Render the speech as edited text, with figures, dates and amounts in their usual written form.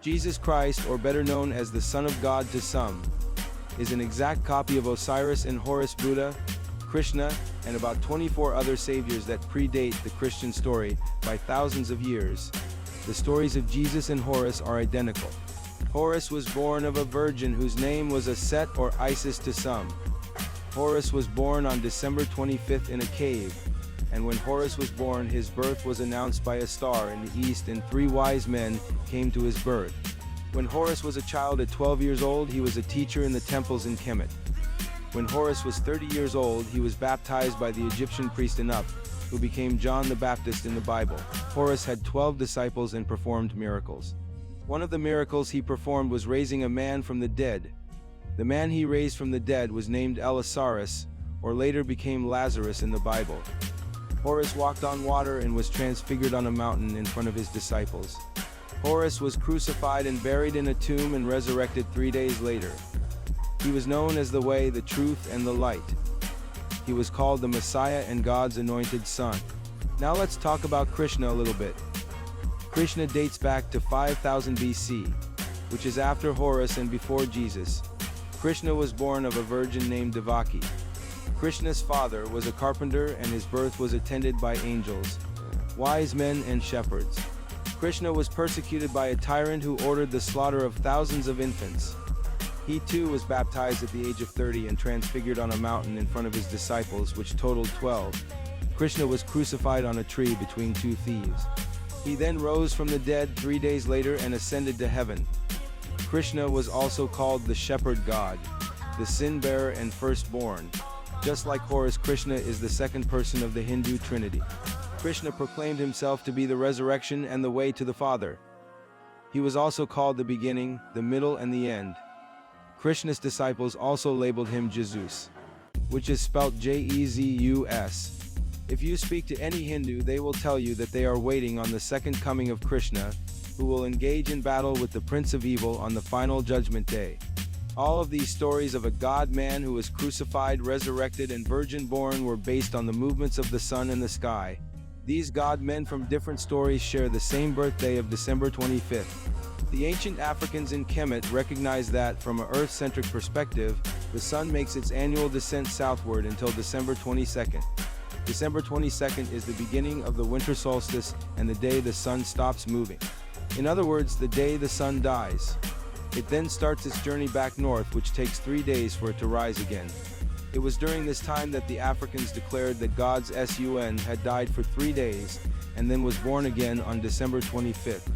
Jesus Christ, or better known as the Son of God to some, is an exact copy of Osiris and Horus, Buddha, Krishna, and about 24 other saviors that predate the Christian story by thousands of years. The stories of Jesus and Horus are identical. Horus was born of a virgin whose name was Set or Isis to some. Horus was born on December 25th in a cave, and when Horus was born, his birth was announced by a star in the east, and 3 wise men came to his birth. When Horus was a child at 12 years old, he was a teacher in the temples in Kemet. When Horus was 30 years old, he was baptized by the Egyptian priest Anup, who became John the Baptist in the Bible. Horus had 12 disciples and performed miracles. One of the miracles he performed was raising a man from the dead. The man he raised from the dead was named Osiris, or later became Lazarus in the Bible. Horus walked on water and was transfigured on a mountain in front of his disciples. Horus was crucified and buried in a tomb and resurrected 3 days later. He was known as the Way, the Truth, and the Light. He was called the Messiah and God's anointed son. Now let's talk about Krishna a little bit. Krishna dates back to 5000 BC, which is after Horus and before Jesus. Krishna was born of a virgin named Devaki. Krishna's father was a carpenter, and his birth was attended by angels, wise men, and shepherds. Krishna was persecuted by a tyrant who ordered the slaughter of thousands of infants. He too was baptized at the age of 30 and transfigured on a mountain in front of his disciples, which totaled 12. Krishna was crucified on a tree between 2 thieves. He then rose from the dead 3 days later and ascended to heaven. Krishna was also called the Shepherd God, the sin-bearer and firstborn. Just like Horus, Krishna is the second person of the Hindu Trinity. Krishna proclaimed himself to be the resurrection and the way to the Father. He was also called the beginning, the middle, and the end. Krishna's disciples also labeled him Jesus, which is spelt Jezus. If you speak to any Hindu, they will tell you that they are waiting on the second coming of Krishna, who will engage in battle with the Prince of Evil on the final judgment day. All of these stories of a God-man who was crucified, resurrected, and virgin-born were based on the movements of the sun and the sky. These God-men from different stories share the same birthday of December 25th. The ancient Africans in Kemet recognized that, from an Earth-centric perspective, the sun makes its annual descent southward until December 22nd. December 22nd is the beginning of the winter solstice and the day the sun stops moving. In other words, the day the sun dies. It then starts its journey back north, which takes 3 days for it to rise again. It was during this time that the Africans declared that God's Sun had died for 3 days, and then was born again on December 25th.